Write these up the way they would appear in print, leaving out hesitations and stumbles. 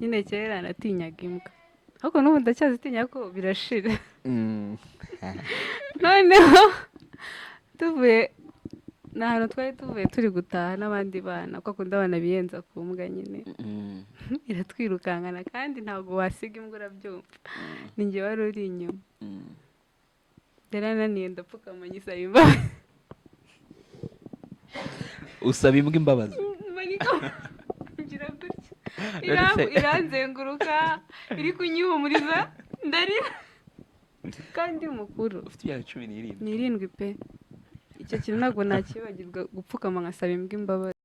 nyine kera natinyaga imbwa ariko n'ubu ndacyazitinya ko birashira noneho tuvuye ni ahantu twari tuvuye turi gutaha n'abandi bana kuko akunda abana biyenza ku mbwa nyine iratwirukankana kandi ntabwo wasiga imbwa urabyumva ni njye wari uri inyuma yarananiye ndapfukama nyisaba imbabazi usaba imbwa imbabazi ngira gutya iranzenguruka iri kunyihumuriza ndarira kandi mukuru ufite imyaka 17 n'irindwi pe icyo kintu ntabwo nakibagirwa gupfukama nkasaba imbwa imbabazi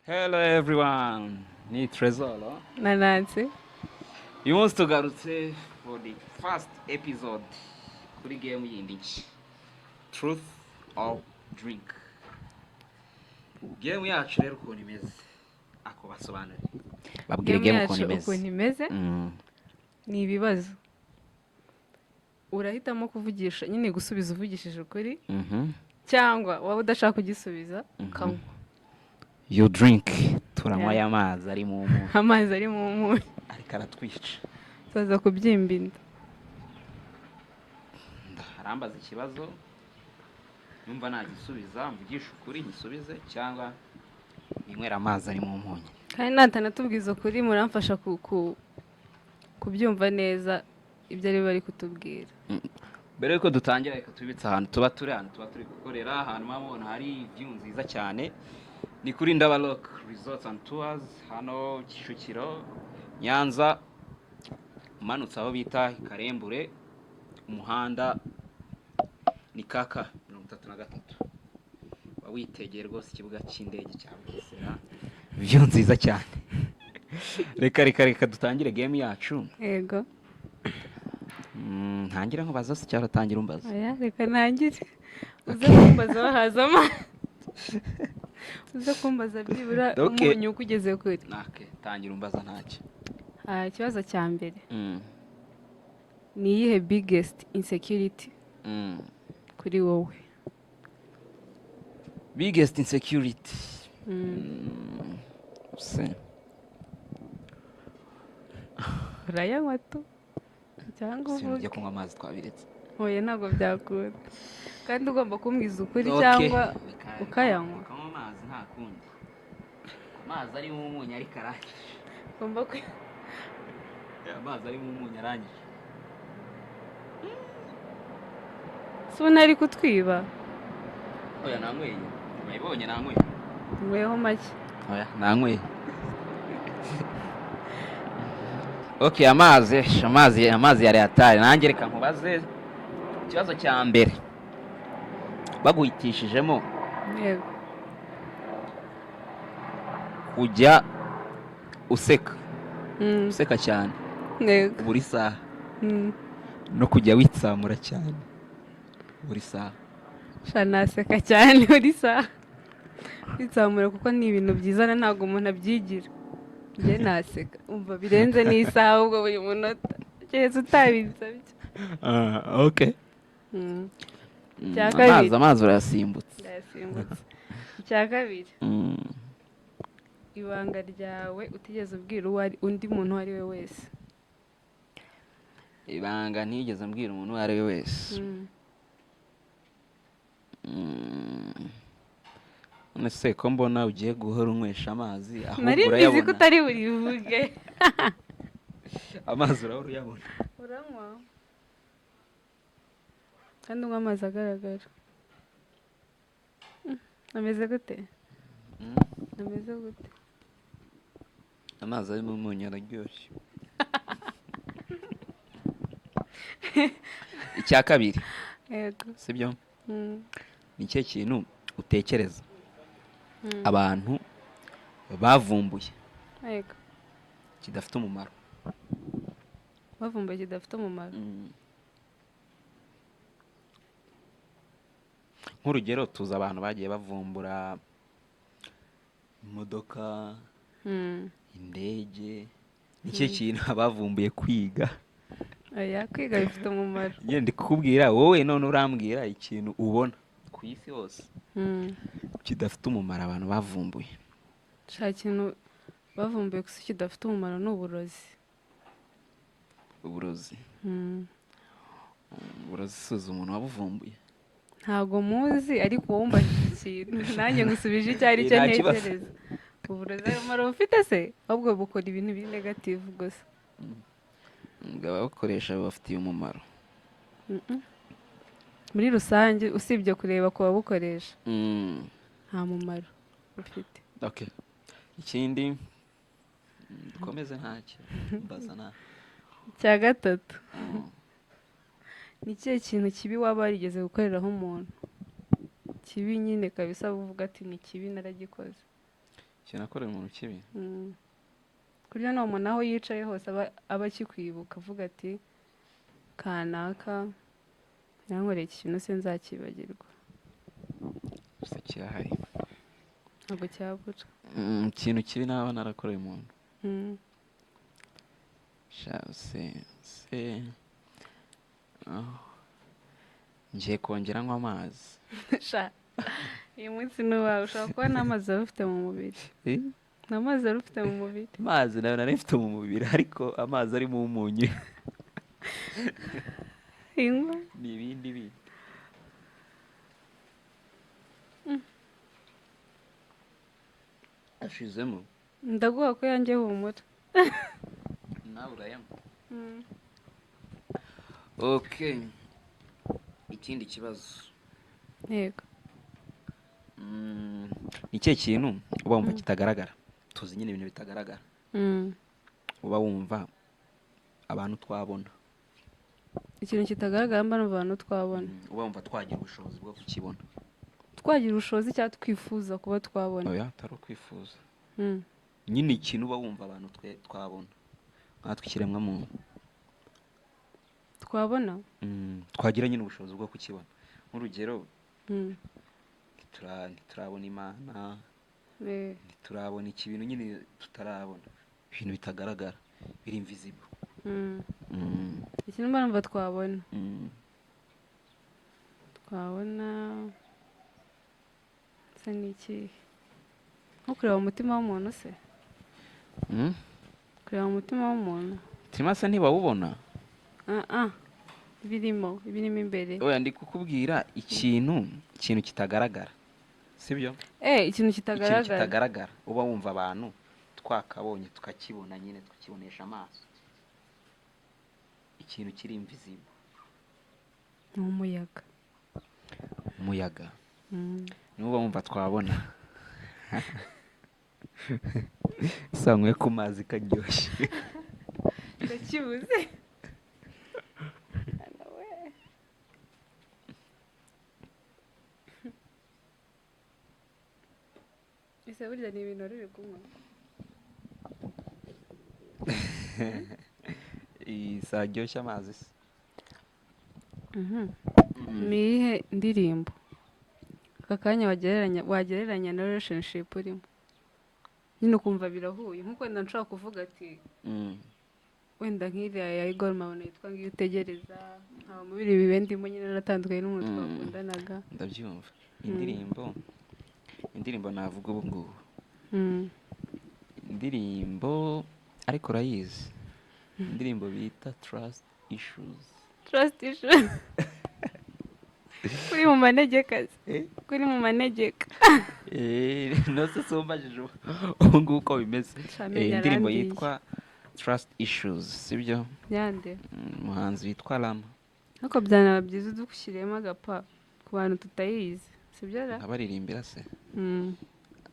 Hello everyone, ni Trezor. nananse You want to garutse for the first episode kuri game yindi Truth or Drink. Game yacu rero ukuntu imeze ako basobanura. Babwire game ukuntu imeze ni ibibazo urahitamo kuvugisha nyine gusubiza uvugishije ukuri cyangwa waba udashaka kugisubiza ukanywa You drink turanywa y'amazi ari mu munyu. Amazi ari mu munyu Ariko aratwica. Tuza kubyimba inda. Arambaza ikibazo numva nagisubiza mvugisha ukuri ngisubize cyangwa ninywera amazi ari mu munyu. Kandi natanatubwiza ukuri muramfasha kubyumva neza ibyo ari bari kutubwira. Mbere yuko dutangira reka tubitse ahantu tuba turi gukorera ahantu mabona hari view nziza cyane. Ni kuri Ndabalok Resorts and Tours hano Kicukiro Nyanza umanutse aho bita Karembure umuhanda ni kaka 33 wawitegeye rwose ikibuga cy'indege cya Bugesera vyo nziza cyane reka dutangire game yacu Yego ntangira nkubaza se cyaro tangira umbaza aya reka ntangire uze kumbaza bahazama uze kumbaza byibura umunyu kugeze kuri nake tangira umbaza ntacyo ikibazo cya mbere ni iyihe biggest insecurity kuri wowe biggest insecurity urayanywa tu cyangwa uvuge kunywa amazi twabiretse oya ntabwo byakunda kandi ugomba kumbwiza ukuri cyangwa ukayanywa amazi nta kundi amazi ari mu munyu ari karangije ugomba amazi ari mu munyu arangije suna ari kutwiba oya nanyweye nayibonye nanyweye ngweho make oya nanyweye Okay, amazi yari atari nanjye reka nkubaze ikibazo cya mbere baguhitishijemo yego kujya useka cyane yego buri saha no kujya witsamura cyane buri saha naseka cyane buri saha witsamura kuko ni ibintu byiza ntabwo umuntu abyigira njye naseka umva birenze n'isaha ubwo buri munota keretse utabitsabye okay amazi urayasimbutse icya kabiri ibanga ryawe utigeze ubwira undi muntu uwo ari we wese ibanga ntigeze mbwira umuntu uwo ari we wese nese ko mbona ugiye guhora unywesha amazi ahubwo urayabona nari bizi ko utari burivuge amazi urahora uyabona uranywa kandi unywa amazi agaragara ameze gute amazi ari mu munyu araryoshye icya kabiri yego sibyo ni cyo kintu utekereza abantu bavumbuye yego kidafite umumaro nk'urugero tuzi abantu bagiye bavumbura imodoka indege nicyo kintu abavumbuye kwiga. oya kwiga bifite umumaro. njye ndi kukubwira wowe none urambwira ikintu ubona ku isi hose kidafite umumaro abantu bavumbuye. nta kintu bavumbuye gusa kidafite umumaro ni uburozi. uburozi uburozi suza umuntu wabuvumbuye. ntabwo muzi ariko wowe umbajije ikintu nanjye ngusubije icyo ari cyo Nta kibazo. ntekereza. uburozi ayo mumaro bufite se ahubwo bukora ibintu biri negative gusa. ababukoresha bibafitiye umumaro. muri rusange usibye kureba ku babukoresha nta mumaro bufite. Okay. ikindi dukomeze ntacyo mbaza nta. icya gatatu ni ikihe kintu kibi waba warigeze gukoreraho umuntu kibi nyine kabisa uvuga ati ni kibi naragikoze. ikintu nakorera umuntu kibi. kurya ni umuntu aho yicaye hose aba akikwibuka avuga ati kanaka yankoreye iki kintu se nzakibagirwa. gusa kirahari. ntabwo cyabura. ikintu kibi naba narakoreye umuntu. Mm. ngiye kongera nywa amazi. sha uyu munsi ni uwawe ushobora kuba n'amazi wari ufite mu mubiri. n'amazi wari ufite mu mubiri. amazi nayo nari mfite mu mubiri ariko amazi arimo umunyu. ingwa ni ibindi bindi. ashizemo. ndaguha ko yanjye humura. nawe urayanywa. okay. ikindi kibazo. yego. ni ikihe kintu uba wumva kitagaragara? tuzi nyine ibintu bitagaragara. uba wumva abantu twabona. ikintu kitagaragara mba numva abantu twabona. uba wumva twagira ubushobozi bwo kukibona. twagira ubushobozi cyangwa twifuza kuba twabona. oya atari ukwifuza. nyine ikintu uba wumva abantu twabona nkatwe ikiremwamuntu twabona. twagira nyine ubushobozi bwo kukibona. nk'urugero ntiturabona imana, ntiturabona iki bintu nyine tutarabona, ibintu bitagaragara biri invisible. ikintu mba numva twabona se ni iki? nko kureba umutima w'umuntu se. kureba umutima w'umuntu. umutima se ntibawubona? birimo imbere. oya ndi kukubwira ikintu kitagaragara sibyo? ikintu kitagaragara uba wumva abantu twakabonye tukakibona nyine tukibonesha amaso. ikintu kiri invisible. ni umuyaga. umuyaga niba wumva twabona. usanzwe ku mazi karyoshye. ndakibuze. ese burya ni ibintu ruri kunywa. saryoshye amazi se. ni iyihe ndirimbo aka kanya wagereranya na relationship urimo nyine ukumva birahuye nk'uko wenda nshobora kuvuga ati wenda nk'iriya ya Igor Mabona yitwa ngiyo utegereza nkaba mu biri bibe ndimo nyine natandukanye n'umuntu twakundanaga. ndabyumva. indirimbo navuga ubu ngubu. indirimbo ariko urayizi. indirimbo bita Trust Issues. kuri mu manegeka. kuri mu manegeka. nose se umbajije ubu ngubu uko bimeze. indirimbo yitwa Trust Issues sibyo? yande umuhanzi witwa Rama. ariko byanaba byiza udushyiriyemo agapa ku bantu tutayizi sibyo? abaririmbira se.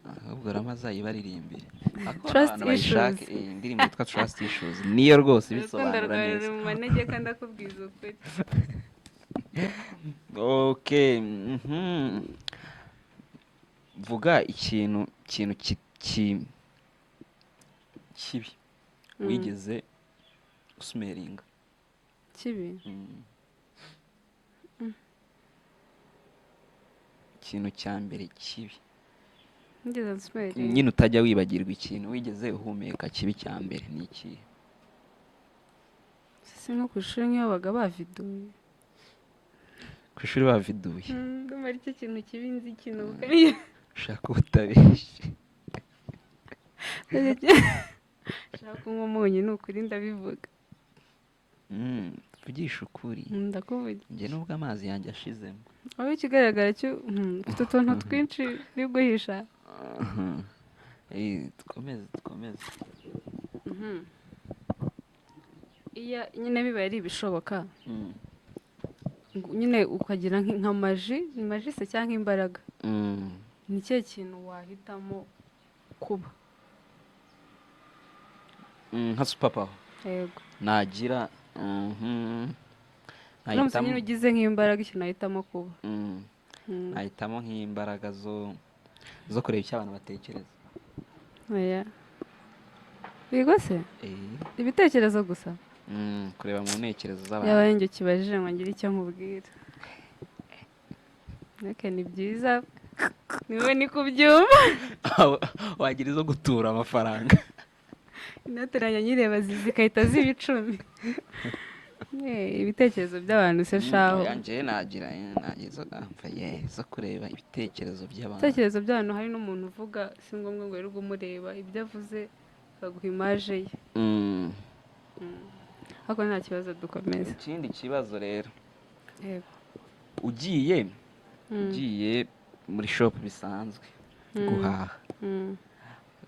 ahubwo Rama azayibaririmbire. Trust Issues. indirimbo yitwa Trust Issues niyo rwose bisobanura neza. mu manegeka ndakubwiza ukuri. okay. vuga ikintu kibi wigeze usmeringa. kibi. ikintu cya mbere kibi ngeze nsmeringa nyine utajya wibagirwa ikintu wigeze uhumeka kibi cya mbere ni iki? si nko ku ishuri nk'iyo babaga baviduye ku ishuri baviduye ndumva ari cyo kintu kibi nzi kinuka ushaka ubutabeshye shaka kunywa umunyu ni ukuri ndabivuga tuvugisha ukuri ndakuvuga njye nubwo amazi yanjye ashizemo wowe ikigaragara cyo ufite utuntu twinshi uri guhisha dukomeze iyo nyine bibaye ari ibishoboka nyine ukagira nk'amaji ni maji se cyangwa imbaraga ni ikihe kintu wahitamo kuba nka superpower yego nagira uramutse nyine ugize nk'imbaraga ikintu wahitamo kuba nahitamo nk'imbaraga zo kureba icyo abantu batekereza bigo se ibitekerezo gusa kureba mu ntekerezo z'abantu yaba njye kibajije ngo ngire icyo nkubwira reka ni byiza niwe ni kubyumva wagira izo gutura amafaranga inoteranya nyireba zigahita ziba 10 ibitekerezo by'abantu se shaho njye nagira zo kureba ibitekerezo by'abantu ibitekerezo by'abantu hari n'umuntu uvuga si ngombwa ngo wirirwe umureba ibyo avuze akaguha imaje ye ariko nta kibazo dukomeza ikindi kibazo rero yego ugiye muri shop bisanzwe guhaha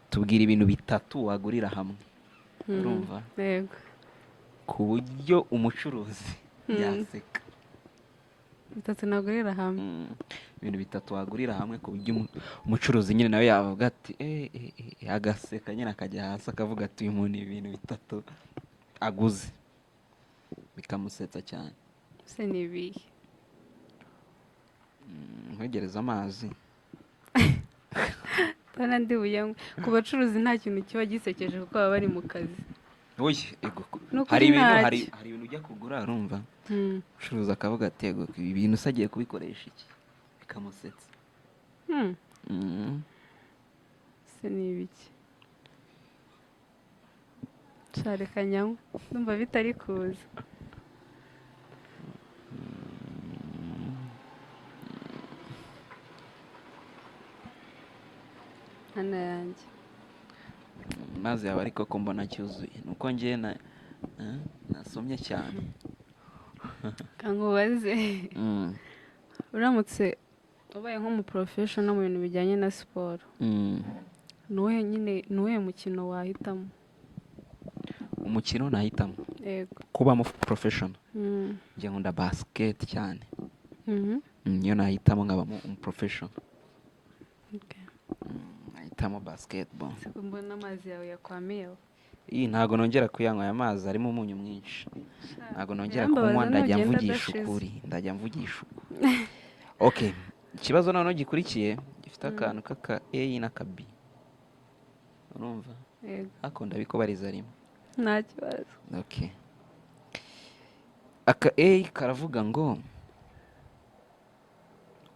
tubwira ibintu 3 wagurira hamwe urumva yego ku buryo umucuruzi yaseka 3 nagurira hamwe ibintu 3 wagurira hamwe ku buryo umucuruzi nyine nawe yavuga ati agaseka nyine akajya hasi akavuga ati uyu muntu ibintu 3 aguze bikamusetsa cyane se nibihe nkwegereza amazi bana ndi buyanywe ku bacuruzi nta kintu kiba gisekeje kuko baba bari mu kazi hari ibintu ujya kugura urumva ucuruza akavuga ati yego ibintu usagiye kubikoresha iki bikamusetsa se n'ibiki shareka nyanywe ndumva bitari kuza hano yanjye mazi yawe ariko ko mbona cyuzuye nuko njye nasomye cyane kankubaze uramutse ubaye nk'umuprofessional mu bintu bijyanye na siporo nuwe mukino wahitamo umukino nahitamo yego kubamo professional njye nkunda basket cyane niyo nahitamo nkabamo umuprofessional nahitamo basketball mbona amazi yawe yakwamiyeho ntago nongera kuyanywa aya mazi arimo umunyu mwinshi ntago nongera kunywa ndajya mvugisha ukuri okay ikibazo noneho gikurikiye gifite akantu k'aka A n'aka B urumva akunda bikobariza rimwe nta kibazo okay aka A karavuga ngo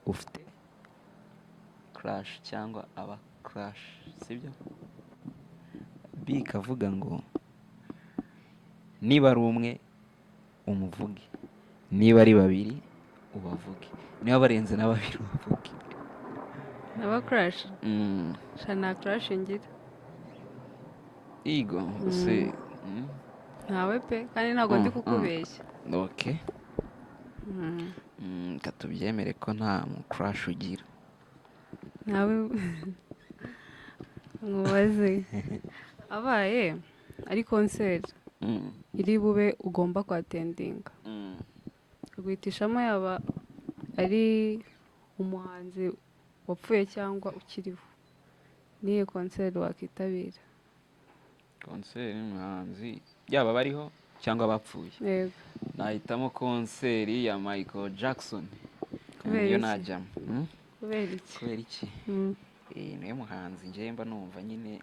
ufite crush cyangwa aba crush sibyo B kavuga ngo niba ari umwe umuvuge niba ari babiri ubavuge niba barenze na babiri ubavuge aba crush shana crush ngira igo se ntawe pe kandi ntabwo ndi kukubeshya okay katubyemere ko nta mu crush ugira nawe nkubaze abaye ari konseri iri bube ugomba kwatendinga guhitishamo yaba ari umuhanzi wapfuye cyangwa ukiriho niyo konseri wakitabira konseri y'umuhanzi yaba bariho cyangwa bapfuye yego nahitamo konseri ya Michael Jackson iyo najyamo kubera iki niyo muhanzi njyewe mba numva nyine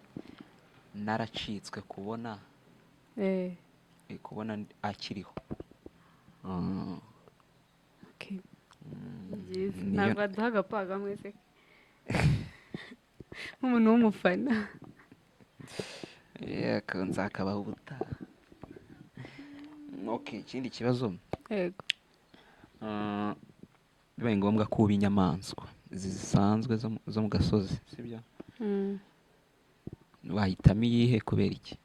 naracitswe kubona akiriho ntabwo aduha agapaga mwese nk'umuntu w'umufana nzakabaho ubutaha okay, ikindi kibazo yego. bibaye ngombwa ko uba inyamaswa zisanzwe zo mu gasozi sibyo, wahitamo iyihe kubera iki?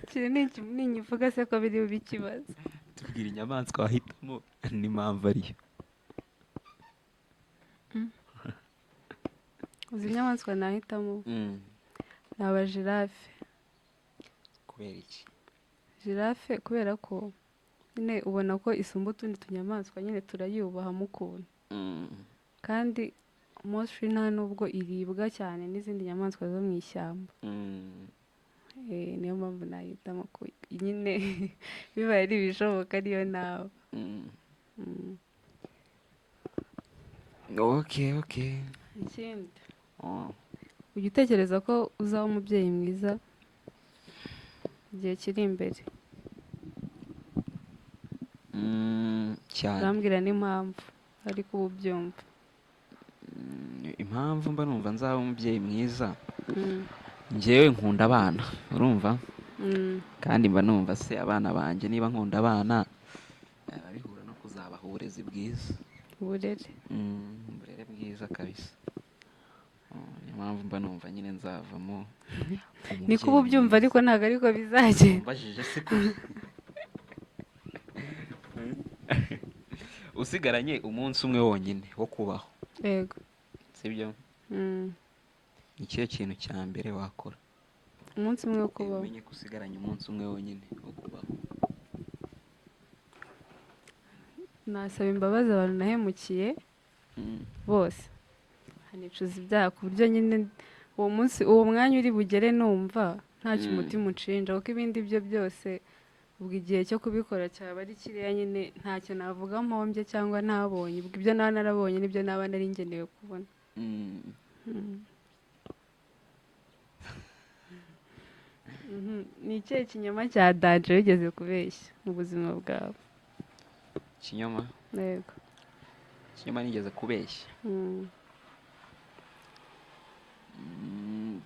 kiri ninyivuga se ko biri bube ikibazo. tubwira inyamaswa wahitamo n'impamvu ariyo. uzi inyamaswa nahitamo ni abajirafe. kubera iki? Jirafe kubera ko nyine ubona ko isumba utundi tunyamaswa, nyine turayubahamo ukuntu, kandi mostly nta nubwo iribwa cyane n'izindi nyamaswa zo mu ishyamba. Niyo mpamvu nahitamo ko nyine bibaye ari ibishoboka ariyo nawe. okay. Ikindi ujya utekereza ko uzaba umubyeyi mwiza igihe kiri imbere? cyane. urambwira n'impamvu ariko uba ubyumva. impamvu mba numva nzaba umubyeyi mwiza, njyewe nkunda abana urumva, kandi mba numva se abana banjye niba nkunda abana bihura no kuzabaha uburezi bwiza, uburere bwiza kabisa. niyo mpamvu mba numva nyine nzavamo niko uba ubyumva ariko ntabwo ariko bizagenda. mbajije se ko usigaranye umunsi umwe wonyine wo kubaho, yego, sibyo, ni ikihe kintu cya mbere wakora? umunsi umwe wo kubaho. umenye ko usigaranye umunsi umwe wonyine wo kubaho. nasaba imbabazi abantu nahemukiye bose, hanicuza ibyaha ku buryo nyine uwo munsi uwo mwanya uri bugere numva ntacyo umutima unshinja, kuko ibindi byo byose ubwo igihe cyo kubikora cyaba ari kiriya nyine ntacyo navuga mpombye cyangwa ntabonye, ubwo ibyo naba narabonye nibyo naba nari ngenewe kubona. ni ikihe kinyoma cya danje wigeze kubeshya mu buzima bwawe? ikinyoma? yego. ikinyoma nigeze kubeshya?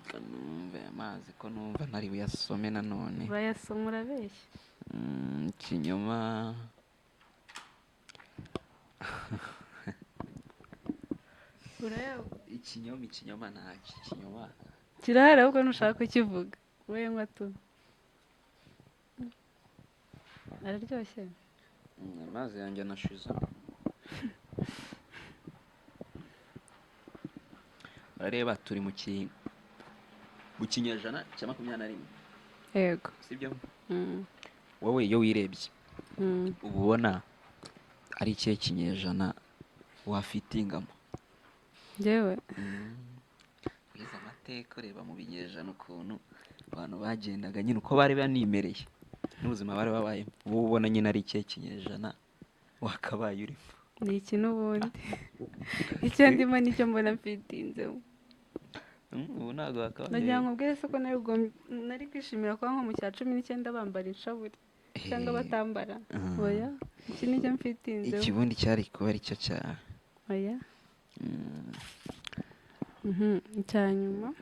kanumve amazi ko numva ntari buyasome nanone. urayasoma urabeshya. ikinyoma ikinyoma ntacyo. ikinyoma kirahari ahubwo ntushaka kukivuga. wowe nywa tu araryoshye. amazi yanjye anashize. urareba turi mu kinyejana cya 21, yego, sibyo? wowe iyo wirebye uba ubona ari ikihe kinyejana wafitingamo? njyewe wize amateka, ureba mu binyejana ukuntu abantu bagendaga nyine uko bari banimereye n'ubuzima bari babayemo, wowe ubona nyine ari ikihe kinyejana wakabaye urimo? ni iki n'ubundi icyo ndimo nicyo mbona mfitinzemo. ubu ntabwo wakabaye. nagira ngo ubwire se ko nari kwishimira kuba nko mu cya 19 bambara inshaburi cyangwa batambara. oya, iki nicyo mfitinzeho. ikibundi cyari kuba ari cyo cyawe. oya. icya nyuma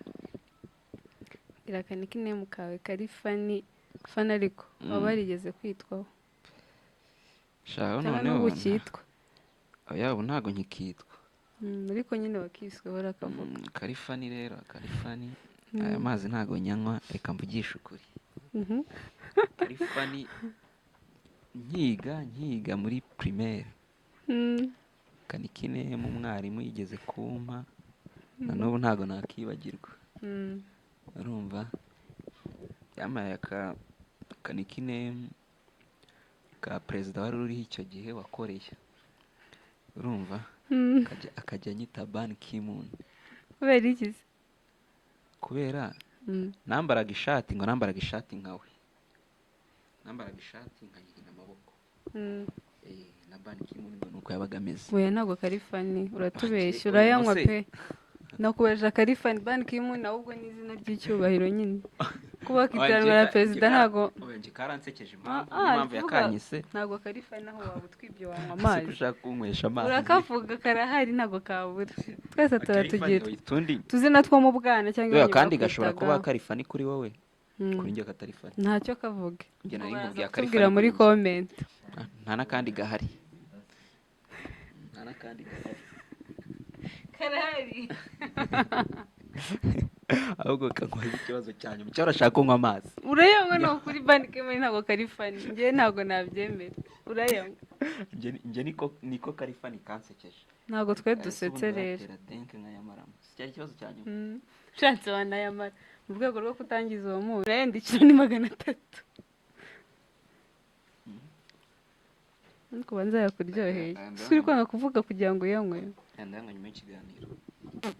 irakana ikinemu kawe kari fani ariko waba warigeze kwitwaho cyangwa n'ubu ukitwa? oya, ubu ntabwo nkikitwa. ariko nyine wakisweho urakavuga. karifani rero, karifani aya mazi ntabwo nyanywa, reka mvugishe ukuri. karifani nkiga muri primaire, kanikinemu umwarimu yigeze kumpa, na n'ubu ntabwo nakibagirwa. urumva yamaye kanikinemu ka perezida wari uriho icyo gihe wakoreye, urumva, akajya anyita Ban Ki-moon. kubera iki? kubera nambaraga ishati nkawe, nambaraga ishati nkayihina amaboko. na Ban Ki-moon nuko yabaga ameze. oya, ntabwo kari fani, uratubeshya, urayanywa pe. nakubaje kari fani. Ban Ki-moon ahubwo ni izina ry'icyubahiro nyine, ko kuba kitiranwa na perezida ntago njye karansekeje Ah, impamvu kuvuga, yakanyise ntago kari fani aho waba utwibye wanywa si ko amazi ushaka kunywesha amazi urakavuga karahari ntago kabura twese turatugira utundi tuzina two mu bwana cyangwa Oya, iwanyu kandi gashobora kuba bakwitagaho. kari fani kuri wowe Mm. kuri njye katari fani ntacyo kavuge njye nari Baraza nkubwiye akari kutubwira fani muri kuri njye. comment nta n'akandi gahari nta n'akandi gahari karahari ahubwo kankoze ikibazo cya nyuma cyangwa urashaka kunywa amazi urayanywa no kuri banike muri ntago kari fani njye ntago nabyemera urayanywa njye niko kari fani kansekeje ntago twe dusetse rero denke nkayamaramo si cyari ikibazo cya nyuma ushatse wanayamara mu rwego rwo kutangiza uwo muntu urayandikira ni 300 ariko banza yakuryoheye uri kwanga kuvuga kugira ngo uyanywe yandanga nyuma y'ikiganiro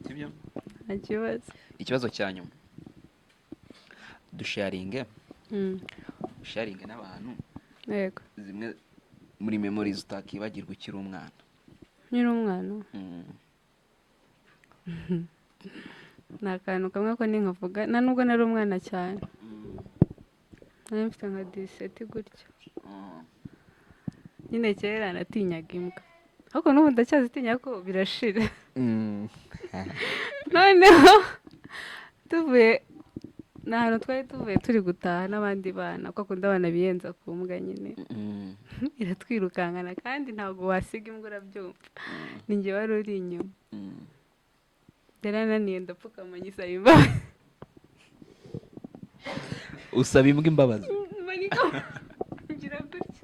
sibyo nta kibazo ikibazo cya nyuma dusharinge sharinge n'abantu yego zimwe muri memories utakibagirwa ukiri umwana nyiri umwana ni akantu kamwe ko ninkavuga nta nubwo nari umwana cyane nari mfite nka 17 gutyo nyine kera natinyaga imbwa ariko n'ubu ndacyazitinya ko birashira noneho tuvuye ni ahantu twari tuvuye turi gutaha n'abandi bana kuko akunda abana biyenza ku mbwa nyine iratwirukankana kandi ntabwo wasiga imbwa urabyumva ni njye wari uri inyuma yarananiye ndapfukama nyisaba imbabazi usaba imbwa imbabazi ngira gutya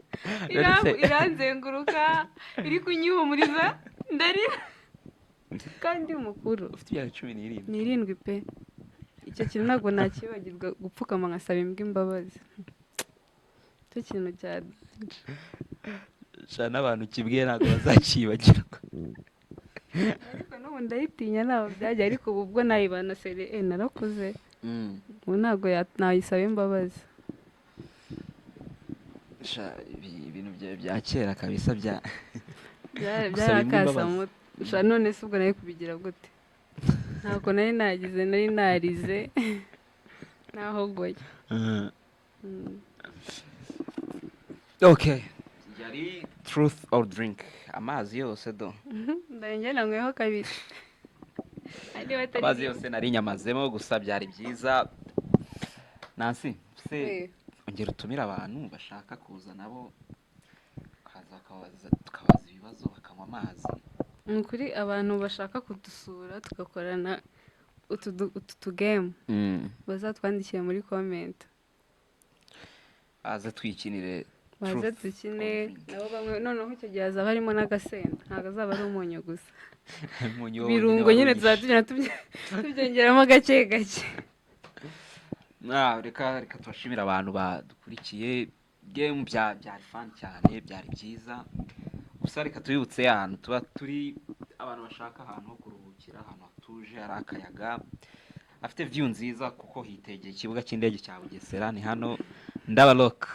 iranzenguruka iri kunyihumuriza ndarira kandi mukuru ufite imyaka 17 ni 7 pe icyo kintu ntabwo nakibagirwa gupfukama nkasaba imbwa imbabazi icyo kintu sha n'abantu kibwiye ntabwo bazakibagirwa ariko n'ubu ndayitinya ntabwo byajya ariko ubu ubwo nayibana sere narakuze ubu ntabwo nayisaba imbabazi ibintu bya kera kabisa byarakazamuto none se ubwo nari kubigira gute ntabwo nari nagize nari narize nahogoye okay yari truth or drink amazi yose do ndanjye nanyweho kabiri amazi yose nari nyamazemo gusa byari byiza Nancy se ongera utumira abantu bashaka kuza nabo tukabaza ibibazo bakanywa amazi ni ukuri abantu bashaka kudusura tugakorana utu tugemu bazatwandikiye muri comment baze twikinire baze dukine nabo bamwe noneho icyo gihe hazaba harimo n'agasenda ntabwo azaba ari umunyu gusa ibirungo nyine tuzatugenda tubyongeramo gake gake reka tubashimire abantu badukurikiye game byari fun cyane byari byiza gusa reka tubibutse ahantu tuba turi abantu bashaka ahantu ho kuruhukira ahantu hatuje hari akayaga afite view nziza kuko hitegeye ikibuga cy'indege cya Bugesera ni hano Ndaba Rock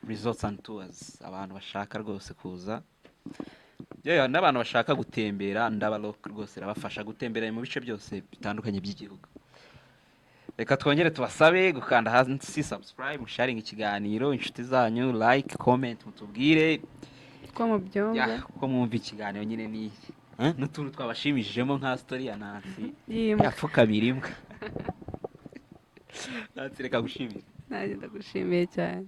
Resorts and Tours abantu bashaka rwose kuza n'abantu bashaka gutembera Ndaba Rock rwose rabafasha gutembera mu bice byose bitandukanye by'igihugu reka twongere tubasabe gukanda hasi subscribe musharing ikiganiro inshuti zanyu like comment mutubwire ko mubyumva ko mwumva ikiganiro nyine ni n'utuntu twabashimishijemo nka story ya Nancy yapfukamira imbwa Nancy reka gushimira nanjye ndagushimiye cyane